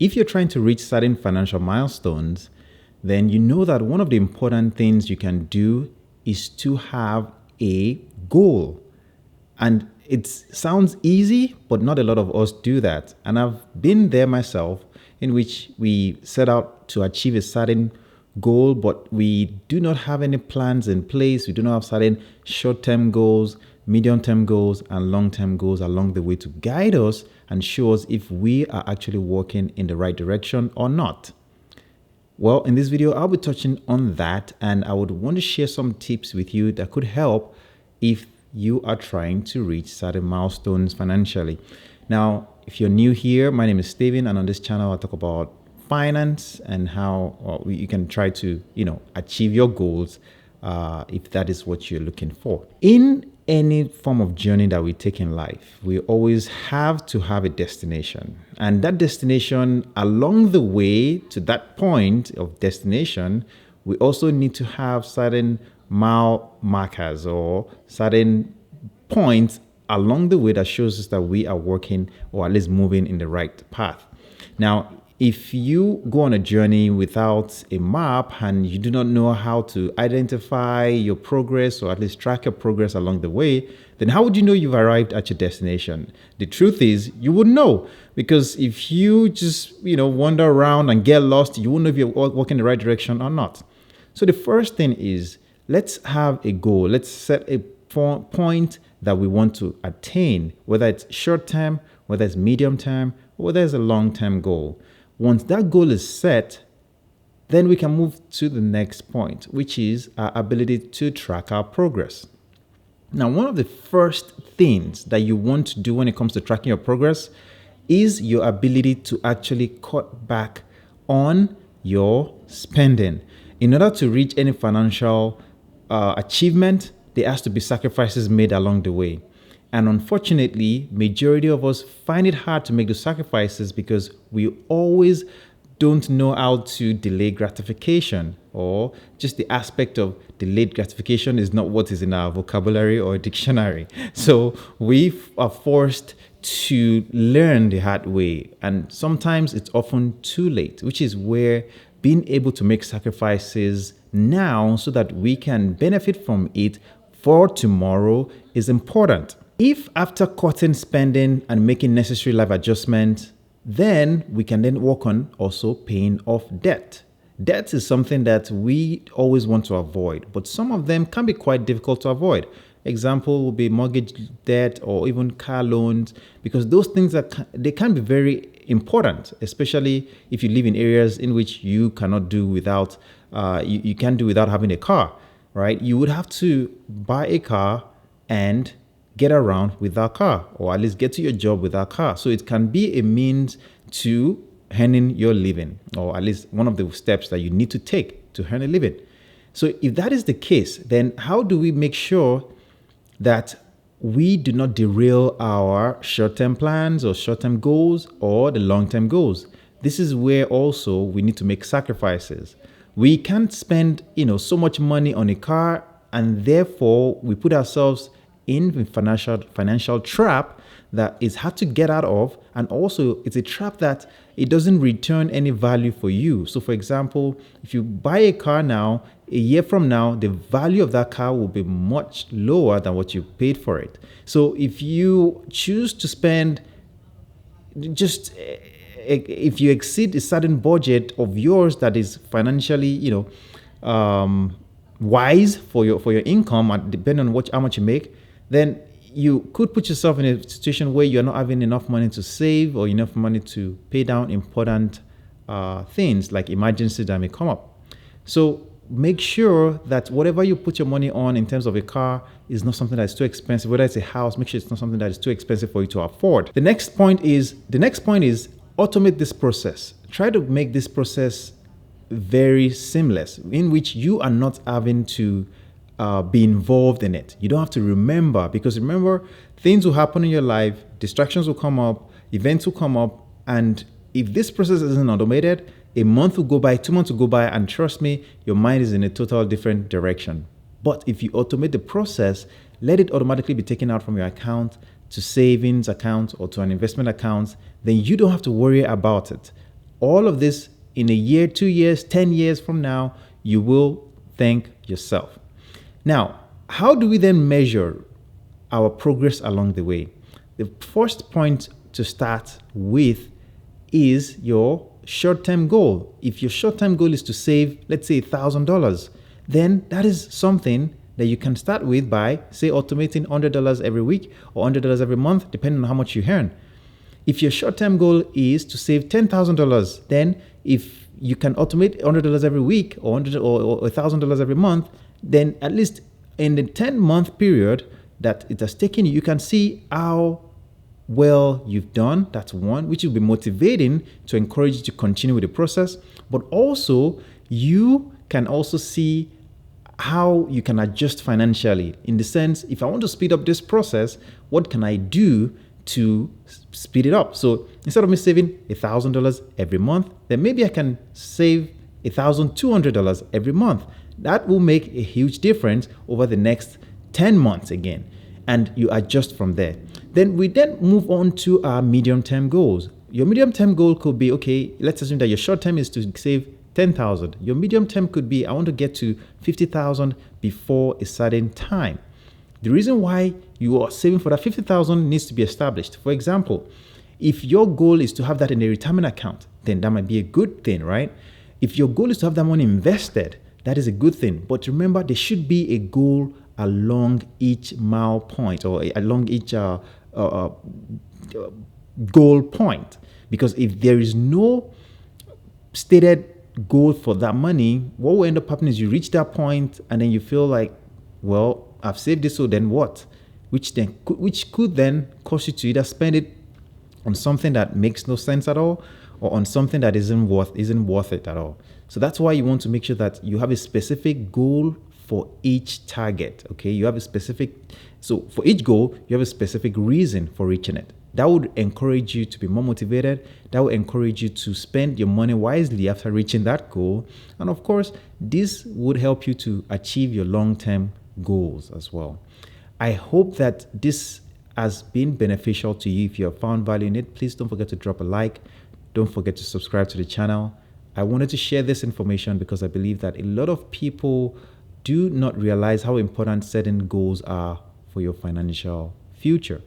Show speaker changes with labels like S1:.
S1: If you're trying to reach certain financial milestones, then you know that one of the important things you can do is to have a goal. And it sounds easy, but not a lot of us do that. And I've been there myself, in which we set out to achieve a certain goal, but we do not have any plans in place. We do not have certain short-term goals, medium-term goals, and long-term goals along the way to guide us and show us if we are actually walking in the right direction or not. Well, in this video, I'll be touching on that, and I would want to share some tips with you that could help if you are trying to reach certain milestones financially. Now, if you're new here, my name is Steven, and on this channel, I talk about finance and how you can try to, achieve your goals if that is what you're looking for. In any form of journey that we take in life, we always have to have a destination. And that destination, along the way to that point of destination, we also need to have certain mile markers or certain points along the way that shows us that we are working or at least moving in the right path. Now, if you go on a journey without a map and you do not know how to identify your progress or at least track your progress along the way, then how would you know you've arrived at your destination? The truth is, you would know, because if you just, wander around and get lost, you won't know if you're walking in the right direction or not. So the first thing is, let's have a goal. Let's set a point that we want to attain, whether it's short term, whether it's medium term, or whether it's a long term goal. Once that goal is set, then we can move to the next point, which is our ability to track our progress. Now, one of the first things that you want to do when it comes to tracking your progress is your ability to actually cut back on your spending. In order to reach any financial achievement, there has to be sacrifices made along the way. And unfortunately, majority of us find it hard to make those sacrifices because we always don't know how to delay gratification, or just the aspect of delayed gratification is not what is in our vocabulary or dictionary. So we are forced to learn the hard way. And sometimes it's often too late, which is where being able to make sacrifices now so that we can benefit from it for tomorrow is important. If after cutting spending and making necessary life adjustments, then we can then work on also paying off debt. Debt is something that we always want to avoid, but some of them can be quite difficult to avoid. Example will be mortgage debt or even car loans, because those things they can be very important, especially if you live in areas in which you cannot do without, you can't do without having a car, right? You would have to buy a car and get around with that car, or at least get to your job with that car. So it can be a means to earning your living, or at least one of the steps that you need to take to earn a living. So if that is the case, then how do we make sure that we do not derail our short-term plans or short-term goals or the long-term goals? This is where also we need to make sacrifices. We can't spend, so much money on a car, and therefore we put ourselves in financial trap that is hard to get out of, and also it's a trap that it doesn't return any value for you. So for example, if you buy a car now, a year from now, the value of that car will be much lower than what you paid for it. So if you choose to spend if you exceed a certain budget of yours that is financially, wise for your income, depending on how much you make, then you could put yourself in a situation where you're not having enough money to save or enough money to pay down important things like emergencies that may come up. So make sure that whatever you put your money on in terms of a car is not something that's too expensive. Whether it's a house, make sure it's not something that is too expensive for you to afford. The next point is automate this process. Try to make this process very seamless, in which you are not having to be involved in it. You don't have to remember, because remember, things will happen in your life, distractions will come up, events will come up, and if this process isn't automated, a month will go by, 2 months will go by, and trust me, your mind is in a total different direction. But if you automate the process, let it automatically be taken out from your account to savings account or to an investment account, then you don't have to worry about it. all of this in a year, 2 years, 10 years from now, you will thank yourself. Now, how do we then measure our progress along the way? The first point to start with is your short-term goal. If your short-term goal is to save, let's say $1,000, then that is something that you can start with by, say, automating $100 every week or $100 every month, depending on how much you earn. If your short-term goal is to save $10,000, then if you can automate $100 every week or $1,000 every month, then at least in the 10-month period that it has taken you, you can see how well you've done. That's one, which will be motivating to encourage you to continue with the process. But also, you can also see how you can adjust financially, in the sense, if I want to speed up this process, what can I do to speed it up? So instead of me saving $1,000 every month, then maybe I can save $1,200 every month. That will make a huge difference over the next 10 months again, and you adjust from there. Then we move on to our medium-term goals. Your medium-term goal could be, okay, let's assume that your short-term is to save 10,000. Your medium-term could be, I want to get to 50,000 before a certain time. The reason why you are saving for that 50,000 needs to be established. For example, if your goal is to have that in a retirement account, then that might be a good thing, right? If your goal is to have that money invested, that is a good thing. But remember, there should be a goal along each mile point, or along each goal point. Because if there is no stated goal for that money, what will end up happening is you reach that point and then you feel like, well, I've saved this, so then what? Which could then cause you to either spend it on something that makes no sense at all, or on something that isn't worth it at all. So that's why you want to make sure that you have a specific goal for each target. Okay, you have a specific, so for each goal, you have a specific reason for reaching it. That would encourage you to be more motivated. That would encourage you to spend your money wisely after reaching that goal. And of course, this would help you to achieve your long-term goals as well. I hope that this has been beneficial to you. If you have found value in it, please don't forget to drop a like. Don't forget to subscribe to the channel. I wanted to share this information because I believe that a lot of people do not realize how important setting goals are for your financial future.